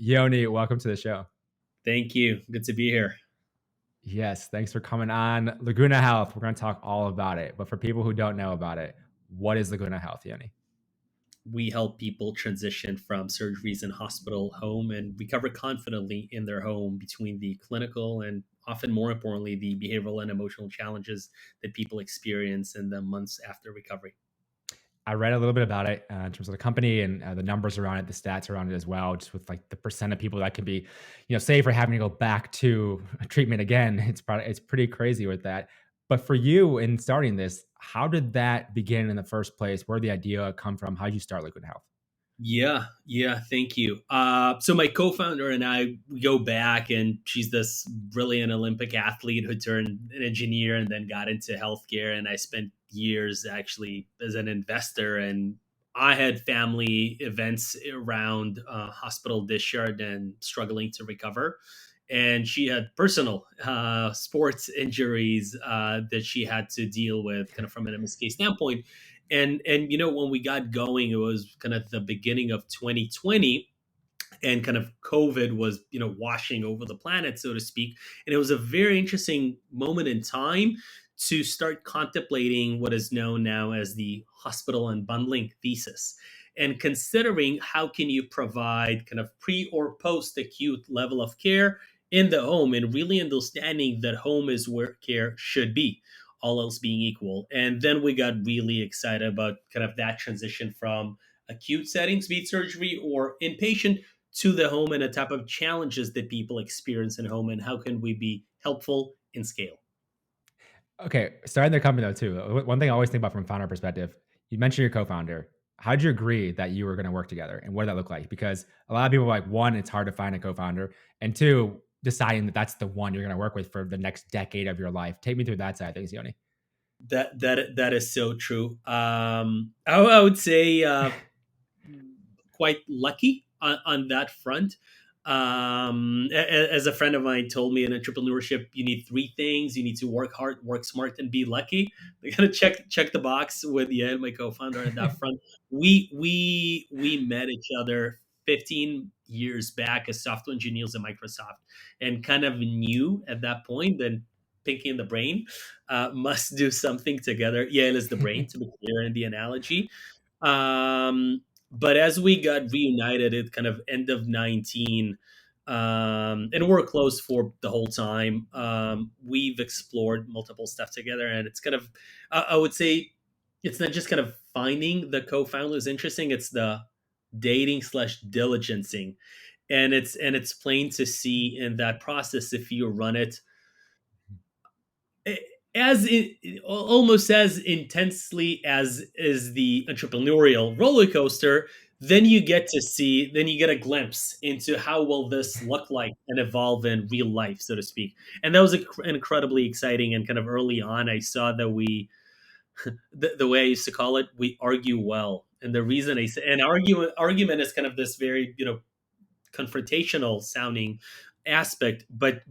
Yoni, welcome to the show. Thank you. Good to be here. Yes, thanks for coming on. Laguna Health, we're going to talk all about it. But for people who don't know about it, what is Laguna Health, Yoni? We help people transition from surgeries in hospital home and recover confidently in their home between the clinical and often more importantly, the behavioral and emotional challenges that people experience in the months after recovery. I read a little bit about it in terms of the company and the numbers around it, the stats around it as well, just with like the percent of people that can be, saved for having to go back to treatment again. It's pretty crazy with that. But for you in starting this, how did that begin in the first place? Where did the idea come from? How did you start Laguna Health? Yeah, thank you. So my co-founder and I we go back, and she's this brilliant Olympic athlete who turned an engineer and then got into healthcare. And I spent years actually as an investor, and I had family events around hospital discharge and struggling to recover. And she had personal sports injuries that she had to deal with, kind of from an MSK standpoint. And when we got going, it was kind of the beginning of 2020, and kind of COVID was washing over the planet, so to speak. And it was a very interesting moment in time to start contemplating what is known now as the hospital unbundling thesis, and considering how can you provide kind of pre or post acute level of care in the home, and really understanding that home is where care should be, all else being equal. And then we got really excited about kind of that transition from acute settings, be it surgery or inpatient, to the home, and the type of challenges that people experience in home, and how can we be helpful in scale. Okay, starting the company though too. One thing I always think about from a founder perspective, you mentioned your co-founder. How did you agree that you were going to work together, and what did that look like? Because a lot of people are like, one, it's hard to find a co-founder, and two, deciding that that's the one you're going to work with for the next decade of your life. Take me through that side of things, Yoni. That is so true. I would say quite lucky on that front. As a friend of mine told me, in entrepreneurship, you need three things: you need to work hard, work smart, and be lucky. They gotta check the box with my co-founder on that front. We met each other 15 years back as software engineers at Microsoft, and kind of knew at that point that Pinky and the Brain must do something together. Yale is the brain, to be clear in the analogy. Um, but as we got reunited at kind of end of 19, and we're close for the whole time, we've explored multiple stuff together. And it's kind of, I would say, it's not just kind of finding the co-founders interesting, it's the dating slash diligencing. And it's plain to see in that process, if you run it as almost as intensely as is the entrepreneurial roller coaster, then you get a glimpse into how will this look like and evolve in real life, so to speak. And that was incredibly exciting. And kind of early on, I saw that the way I used to call it, we argue well. And the reason I say, and argument is kind of this very confrontational sounding aspect, but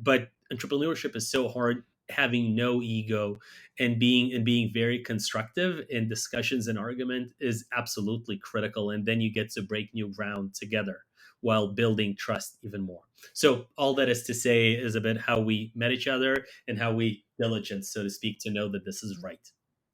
entrepreneurship is so hard, having no ego and being very constructive in discussions and argument is absolutely critical. And then you get to break new ground together while building trust even more. So all that is to say is a bit how we met each other and how we diligence, so to speak, to know that this is right.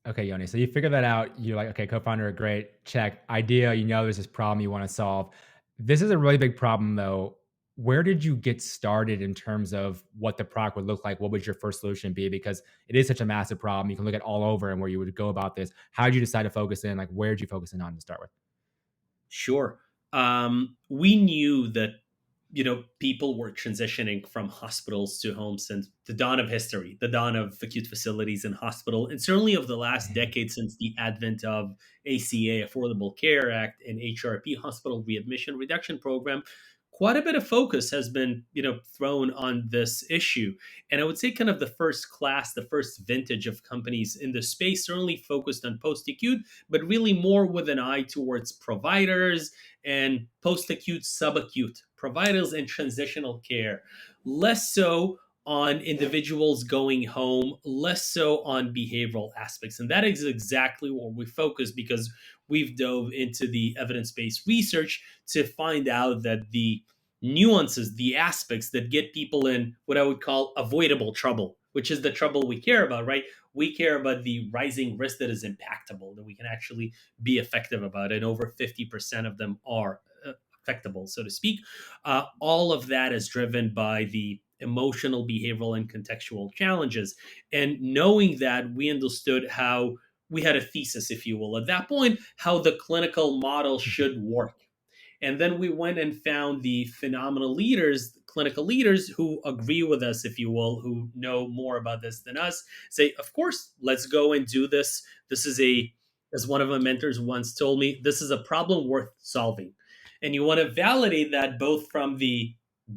Okay, Yoni. So you figure that out. You're like, okay, co-founder, great, check. Idea, there's this problem you want to solve. This is a really big problem, though. Where did you get started in terms of what the product would look like? What would your first solution be? Because it is such a massive problem. You can look at all over and where you would go about this. How did you decide to focus in? Like, where did you focus in on to start with? Sure. We knew that people were transitioning from hospitals to homes since the dawn of history, the dawn of acute facilities and hospital, and certainly of the last decade since the advent of ACA, Affordable Care Act, and HRP, Hospital Readmission Reduction Program. Quite a bit of focus has been, thrown on this issue. And I would say kind of the first class, the first vintage of companies in the space certainly focused on post-acute, but really more with an eye towards providers and post-acute, subacute providers and transitional care. Less so on individuals going home, less so on behavioral aspects. And that is exactly where we focus, because we've dove into the evidence-based research to find out that the nuances, the aspects that get people in what I would call avoidable trouble, which is the trouble we care about, right? We care about the rising risk that is impactable, that we can actually be effective about, and over 50% of them are affectable, so to speak. All of that is driven by the emotional, behavioral, and contextual challenges. And knowing that, we understood how we had a thesis, if you will, at that point, how the clinical model should work. And then we went and found the phenomenal leaders, clinical leaders who agree with us, if you will, who know more about this than us, say, of course, let's go and do this. This is as one of my mentors once told me, this is a problem worth solving. And you want to validate that both from the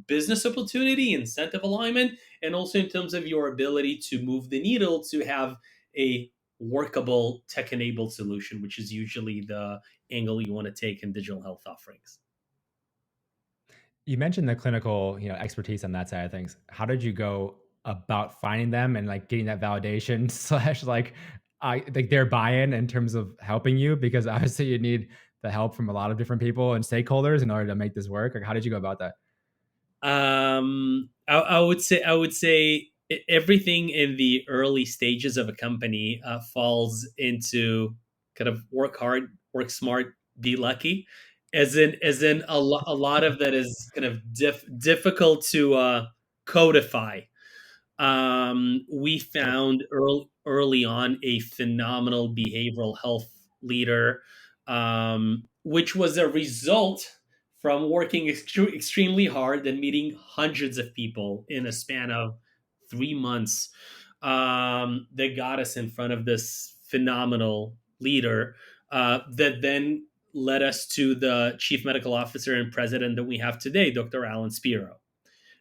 business opportunity, incentive alignment, and also in terms of your ability to move the needle to have a workable tech enabled solution, which is usually the angle you want to take in digital health offerings. You mentioned the clinical, expertise on that side of things. How did you go about finding them and like getting that validation slash like I like their buy-in in terms of helping you? Because obviously you need the help from a lot of different people and stakeholders in order to make this work. Like, how did you go about that? I would say everything in the early stages of a company falls into kind of work hard, work smart, be lucky. As in a lot of that is kind of difficult to codify. We found early on a phenomenal behavioral health leader, which was a result from working extremely hard and meeting hundreds of people in a span of 3 months, that got us in front of this phenomenal leader, that then led us to the chief medical officer and president that we have today, Dr. Alan Spiro,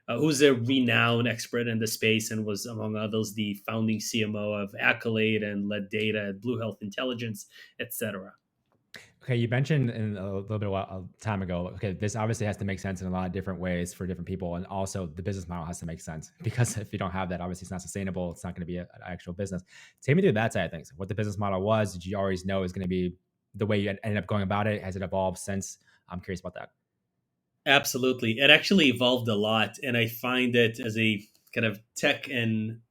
who's a renowned expert in the space and was, among others, the founding CMO of Accolade and led data at Blue Health Intelligence, etc. Okay, you mentioned in a little bit a time ago. Okay, this obviously has to make sense in a lot of different ways for different people, and also the business model has to make sense because if you don't have that, obviously it's not sustainable. It's not going to be an actual business. Take me through that side of things. What the business model was? Did you always know is going to be the way you ended up going about it? Has it evolved since? I'm curious about that. Absolutely. It actually evolved a lot. And I find it, as a kind of tech and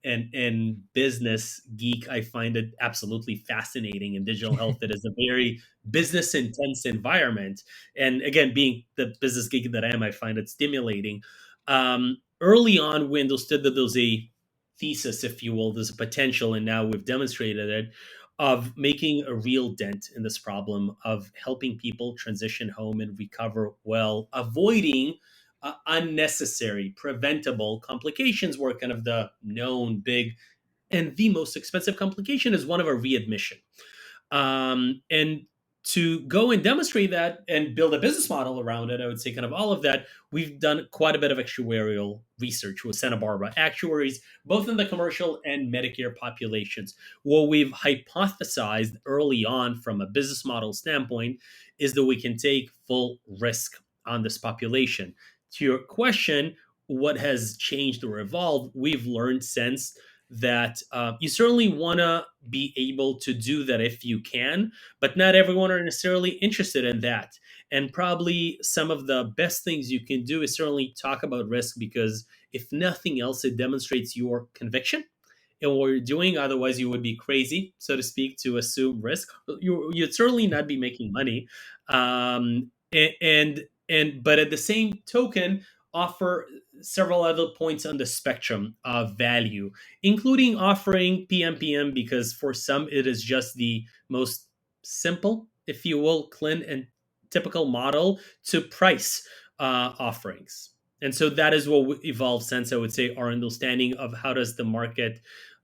business geek, I find it absolutely fascinating in digital health. It is a very business intense environment. And again, being the business geek that I am, I find it stimulating. Early on, we understood that there's a thesis, if you will, there's a potential, and now we've demonstrated it, of making a real dent in this problem of helping people transition home and recover well, avoiding unnecessary, preventable complications, where kind of the known big and the most expensive complication is one of a readmission. And to go and demonstrate that and build a business model around it, I would say kind of all of that, we've done quite a bit of actuarial research with Santa Barbara actuaries, both in the commercial and Medicare populations. What we've hypothesized early on from a business model standpoint is that we can take full risk on this population. To your question, what has changed or evolved? We've learned since that you certainly want to be able to do that if you can, but not everyone are necessarily interested in that. And probably some of the best things you can do is certainly talk about risk, because if nothing else, it demonstrates your conviction in what you're doing. Otherwise, you would be crazy, so to speak, to assume risk. You'd certainly not be making money. But at the same token, offer several other points on the spectrum of value, including offering PMPM, because for some it is just the most simple, if you will, clean and typical model to price offerings. And so that is what evolved since, I would say, our understanding of how does the market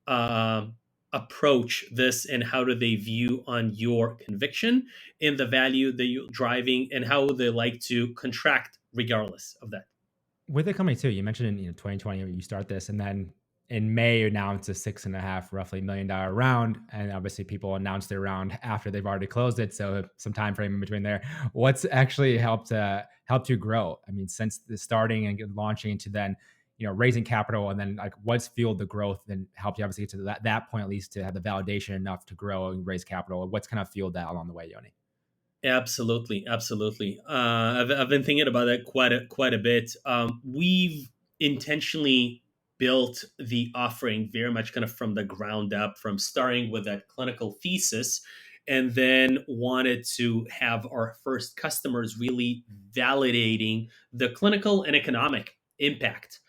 uh, approach this, and how do they view on your conviction in the value that you're driving, and how they like to contract regardless of that. With the company too, you mentioned in 2020 you start this, and then in May you announce a 6.5 roughly $1 million round, and obviously people announce their round after they've already closed it, so some time frame in between there. What's actually helped you grow? I mean, since the starting and launching to then raising capital, and then like what's fueled the growth and helped you obviously get to that point at least to have the validation enough to grow and raise capital? What's kind of fueled that along the way, Yoni? Absolutely, absolutely. I've been thinking about that quite a bit. We've intentionally built the offering very much kind of from the ground up, from starting with that clinical thesis, and then wanted to have our first customers really validating the clinical and economic impact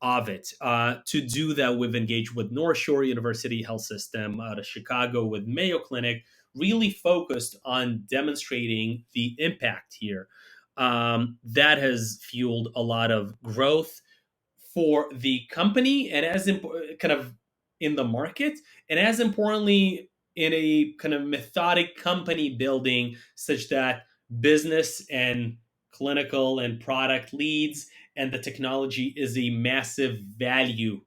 of it. To do that, we've engaged with North Shore University Health System out of Chicago with Mayo Clinic, really focused on demonstrating the impact here. That has fueled a lot of growth for the company and kind of in the market, and as importantly, in a kind of methodic company building such that business and clinical and product leads and the technology is a massive value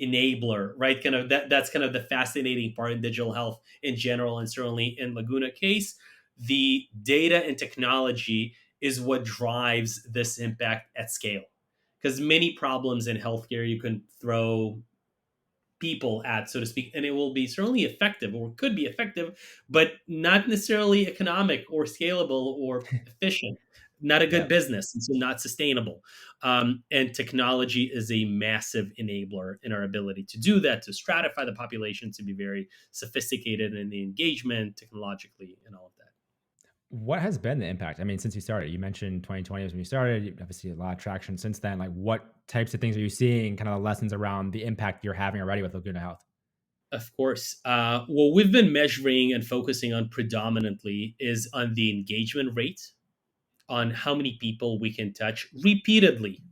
enabler, right? Kind of that's kind of the fascinating part in digital health in general, and certainly in Laguna case, the data and technology is what drives this impact at scale. Because many problems in healthcare you can throw people at, so to speak, and it will be certainly effective or could be effective, but not necessarily economic or scalable or efficient. Not a good Yeah. business, and so not sustainable. And technology is a massive enabler in our ability to do that, to stratify the population, to be very sophisticated in the engagement technologically, and all of that. What has been the impact? I mean, since you started, you mentioned 2020 was when you started. You obviously a lot of traction since then. Like, what types of things are you seeing? Kind of the lessons around the impact you're having already with Laguna Health. Of course. What we've been measuring and focusing on predominantly is on the engagement rate, on how many people we can touch repeatedly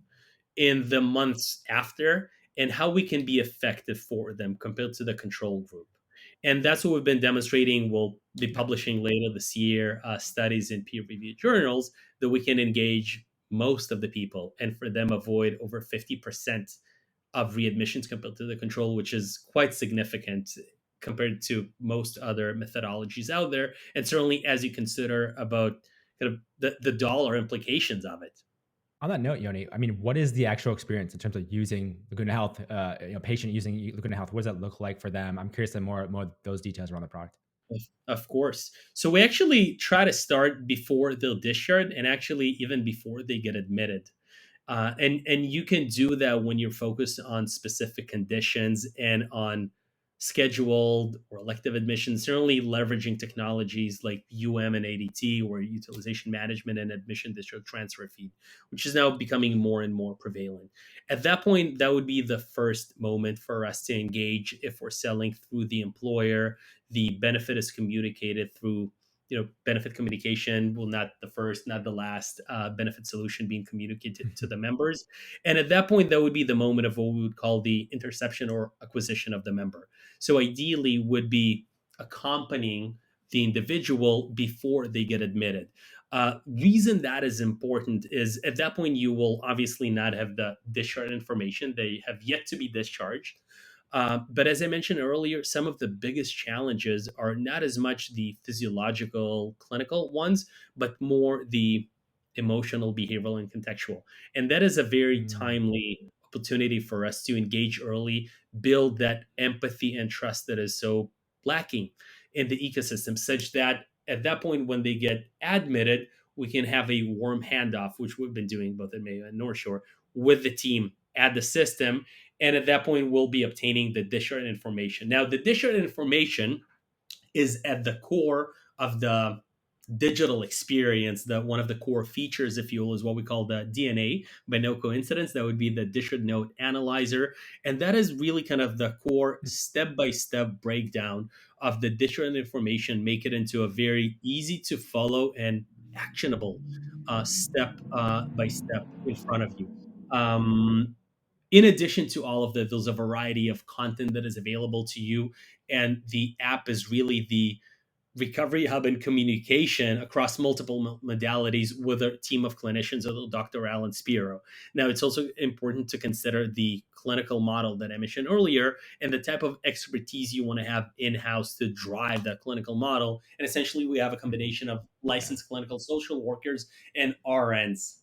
in the months after, and how we can be effective for them compared to the control group. And that's what we've been demonstrating. We'll be publishing later this year studies in peer reviewed journals that we can engage most of the people and for them avoid over 50% of readmissions compared to the control, which is quite significant compared to most other methodologies out there. And certainly as you consider about kind of the dollar implications of it. On that note, Yoni, I mean, what is the actual experience in terms of using Laguna Health? Patient using Laguna Health. What does that look like for them? I'm curious to more of those details around the product. Of course. So we actually try to start before they'll discharge and actually even before they get admitted. And you can do that when you're focused on specific conditions and on scheduled or elective admissions. Certainly, leveraging technologies like and ADT, or utilization management and admission discharge transfer feed, which is now becoming more and more prevalent. At that point, that would be the first moment for us to engage. If we're selling through the employer, the benefit is communicated through benefit communication, will not the first, not the last benefit solution being communicated to the members. And at that point, that would be the moment of what we would call the interception or acquisition of the member. So ideally would be accompanying the individual before they get admitted. Reason that is important is at that point you will obviously not have the discharge information. They have yet to be discharged. But as I mentioned earlier, some of the biggest challenges are not as much the physiological, clinical ones, but more the emotional, behavioral, and contextual. And that is a very Mm, timely opportunity for us to engage early, build that empathy and trust that is so lacking in the ecosystem, such that at that point, when they get admitted, we can have a warm handoff, which we've been doing both at Mayo and North Shore with the team at the system, and at that point we'll be obtaining the discharge information. Now the discharge information is at the core of the digital experience. That one of the core features, if you will, is what we call the DNA. By no coincidence, that would be the discharge note analyzer, and that is really kind of the core step-by-step breakdown of the discharge information, make it into a very easy to follow and actionable step by step in front of you. In addition to all of that, there's a variety of content that is available to you. And the app is really the recovery hub and communication across multiple modalities with a team of clinicians, Dr. Alan Spiro. Now, it's also important to consider the clinical model that I mentioned earlier and the type of expertise you want to have in house to drive that clinical model. And essentially, we have a combination of yeah. licensed clinical social workers and RNs.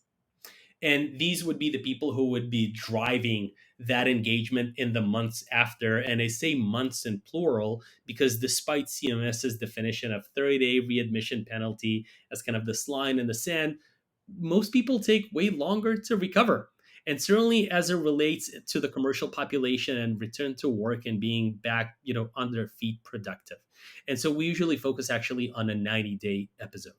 And these would be the people who would be driving that engagement in the months after. And I say months in plural because despite CMS's definition of 30-day readmission penalty as kind of this line in the sand, most people take way longer to recover. And certainly as it relates to the commercial population and return to work and being back, on their feet productive. And so we usually focus actually on a 90-day episode.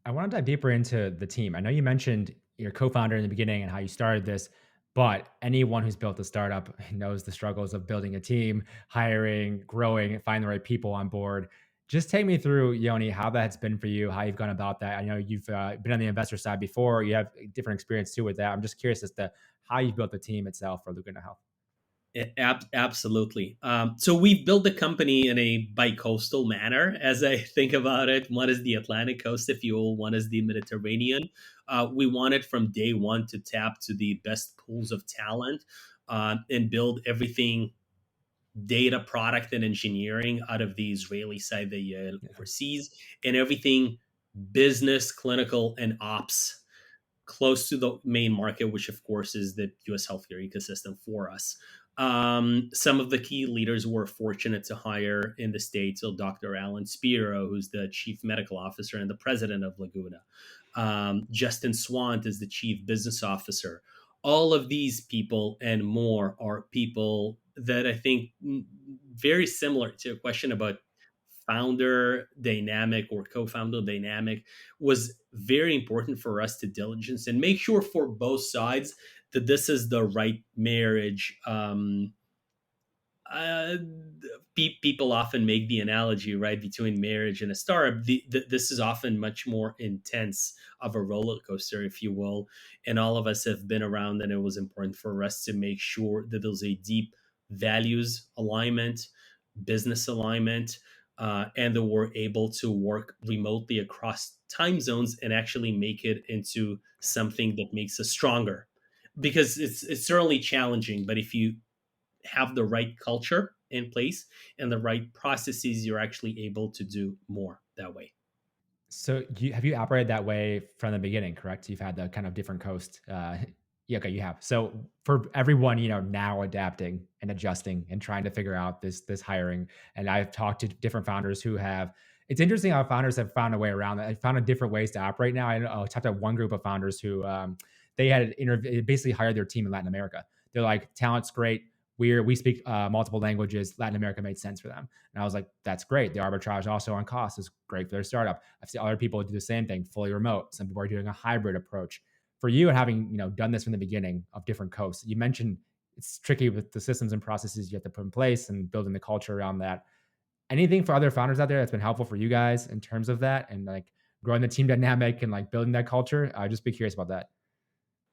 I want to dive deeper into the team. I know you mentioned your co-founder in the beginning and how you started this, but anyone who's built a startup knows the struggles of building a team, hiring, growing, finding the right people on board. Just take me through, Yoni, how that's been for you, how you've gone about that. I know you've been on the investor side before. You have different experience too with that. I'm just curious as to how you built the team itself for Laguna Health. Absolutely. So we've built the company in a bi-coastal manner, as I think about it. One is the Atlantic coast, if you will. One is the Mediterranean. We wanted from day one to tap to the best pools of talent and build everything data, product, and engineering out of the Israeli side, the Yeah. overseas, and everything business, clinical, and ops close to the main market, which of course is the US healthcare ecosystem for us. Some of the key leaders were fortunate to hire in the States. So Dr. Alan Spiro, who's the chief medical officer and the president of Laguna. Justin Swant is the chief business officer. All of these people and more are people that I think very similar to a question about founder dynamic or co-founder dynamic was very important for us to diligence and make sure for both sides that this is the right marriage. uh, People often make the analogy, right, between marriage and a startup. This is often much more intense of a roller coaster, if you will. And all of us have been around, and it was important for us to make sure that there's a deep values alignment, business alignment, and that we're able to work remotely across time zones and actually make it into something that makes us stronger. Because it's certainly challenging, but if you have the right culture in place and the right processes, you're actually able to do more that way. So have you operated that way from the beginning, correct? You've had the kind of different coast. Yeah, okay, you have. So for everyone, now adapting and adjusting and trying to figure out this hiring, and I've talked to different founders who have. It's interesting how founders have found a way around that. I found a different ways to operate now. I talked to one group of founders who they had basically hired their team in Latin America. They're like, talent's great. We speak multiple languages. Latin America made sense for them. And I was like, that's great. The arbitrage also on cost is great for their startup. I've seen other people do the same thing, fully remote. Some people are doing a hybrid approach. For you and having done this from the beginning of different coasts, you mentioned it's tricky with the systems and processes you have to put in place and building the culture around that. Anything for other founders out there that's been helpful for you guys in terms of that and like growing the team dynamic and like building that culture? I'd just be curious about that.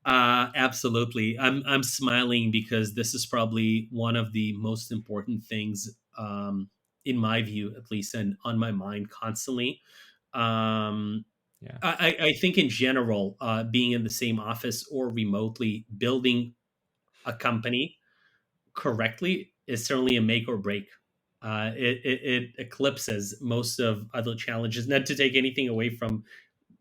Absolutely. I'm smiling because this is probably one of the most important things, in my view, at least, and on my mind constantly. Um, Yeah. I think in general, being in the same office or remotely, building a company correctly is certainly a make or break. It eclipses most of other challenges. Not to take anything away from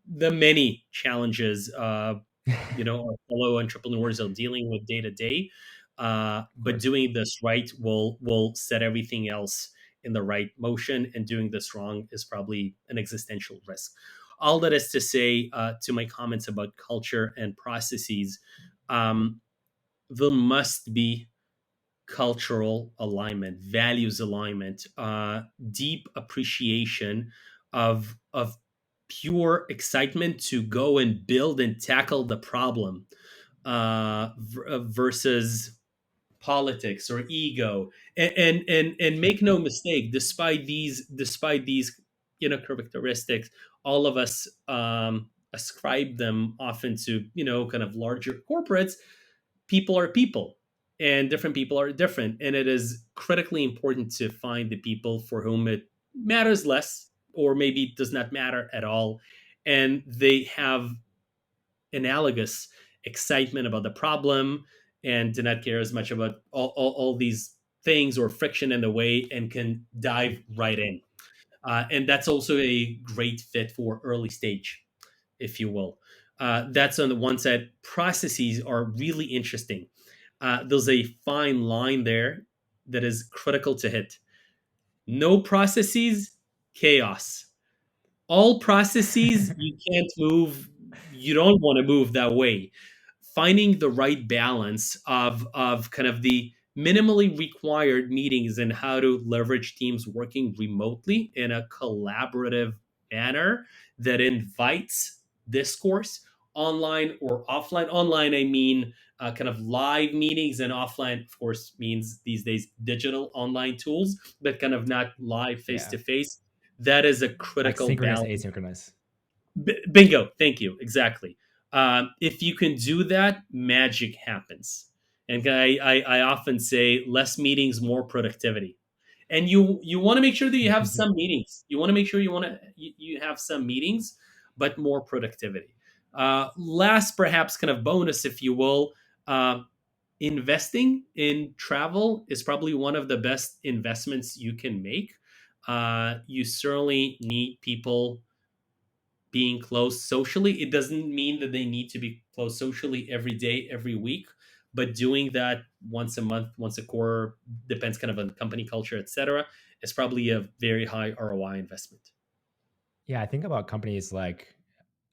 the many challenges, our fellow entrepreneurs are dealing with day to day. Of But course. doing this right will set everything else in the right motion, and doing this wrong is probably an existential risk. All that is to say, to my comments about culture and processes, um, there must be cultural alignment, values alignment, deep appreciation of pure excitement to go and build and tackle the problem, versus politics or ego. And make no mistake, despite these characteristics, all of us ascribe them often to kind of larger corporates. People are people, and different people are different, and it is critically important to find the people for whom it matters less or maybe does not matter at all, and they have analogous excitement about the problem and do not care as much about all these things or friction in the way and can dive right in. And that's also a great fit for early stage, if you will. That's on the one side. Processes are really interesting. There's a fine line there that is critical to hit. No processes, chaos. All processes, you can't move. You don't want to move that way. Finding the right balance of kind of the minimally required meetings and how to leverage teams working remotely in a collaborative manner that invites discourse, online or offline. Online, I mean kind of live meetings, and offline, of course, means these days digital online tools, but kind of not live face Yeah. to face. That is a Like critical synchronous, balance. asynchronous. Bingo. Thank you. Exactly. If you can do that, magic happens. And I often say less meetings, more productivity. And you want to make sure that you have some meetings. You want to make sure you have some meetings, but more productivity. Last, perhaps, kind of bonus, if you will. Uh, Investing in travel is probably one of the best investments you can make. You certainly need people being close socially. It doesn't mean that they need to be close socially every day, every week, but doing that once a month, once a quarter, depends kind of on company culture, etc., is probably a very high ROI investment. Yeah, I think about companies like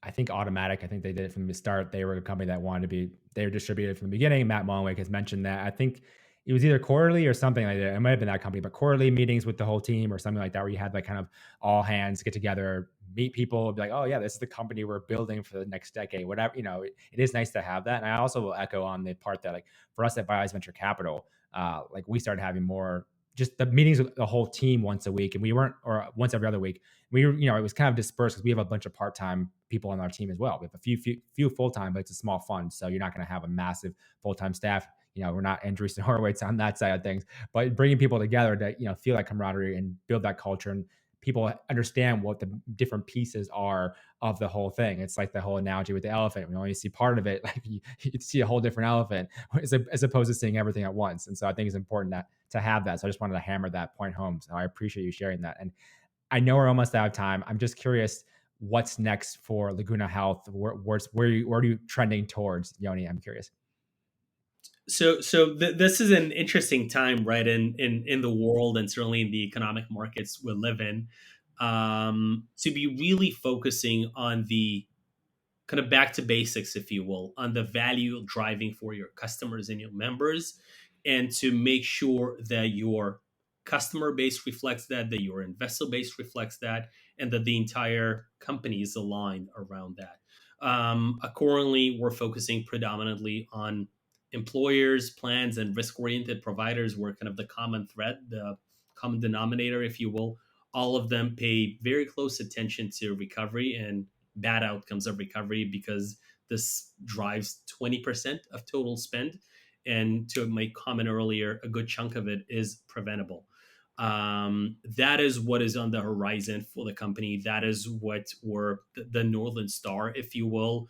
I think Automatic. I think they did it from the start. They were a company that wanted to be. They were distributed from the beginning. Matt Mullenweg has mentioned that. I think it was either quarterly or something like that. It might have been that company, but quarterly meetings with the whole team or something like that, where you had like kind of all hands get together, meet people, be like, oh yeah, this is the company we're building for the next decade. Whatever, it is nice to have that. And I also will echo on the part that like for us at Bios Venture Capital, like we started having more just the meetings with the whole team once a week, and we weren't or once every other week we were, it was kind of dispersed because we have a bunch of part-time people on our team as well. We have a few full-time, but it's a small fund. So you're not going to have a massive full-time staff. We're not Andreessen Horowitz on that side of things, but bringing people together to, feel that camaraderie and build that culture and people understand what the different pieces are of the whole thing. It's like the whole analogy with the elephant. We only see part of it. Like you see a whole different elephant as opposed to seeing everything at once. And so I think it's important to have that. So I just wanted to hammer that point home. So I appreciate you sharing that. And I know we're almost out of time. I'm just curious what's next for Laguna Health. Where are you trending towards, Yoni? I'm curious. This is an interesting time, right, in the world, and certainly in the economic markets we live in, to be really focusing on the kind of back to basics, if you will, on the value driving for your customers and your members, and to make sure that your customer base reflects that, that your investor base reflects that, and that the entire company is aligned around that. Accordingly, we're focusing predominantly on employers, plans, and risk oriented providers, were kind of the common thread, the common denominator, if you will. All of them pay very close attention to recovery and bad outcomes of recovery, because this drives 20% of total spend. And to my comment earlier, a good chunk of it is preventable. That is what is on the horizon for the company. That is what we're the Northern Star, if you will,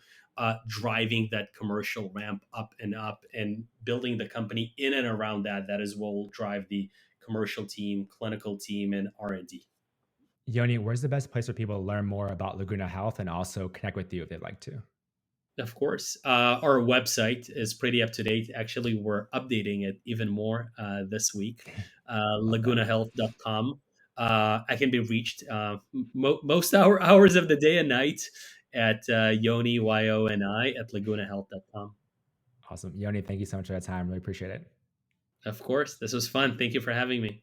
driving that commercial ramp up and up, and building the company in and around that. That is what will drive the commercial team, clinical team, and R&D. Yoni, where's the best place for people to learn more about Laguna Health and also connect with you if they'd like to? Of course. Our website is pretty up to date. Actually, we're updating it even more this week. Love that. Lagunahealth.com. I can be reached most hours of the day and night at Yoni, Yoni, at lagunahealth.com. Awesome. Yoni, thank you so much for that time. Really appreciate it. Of course. This was fun. Thank you for having me.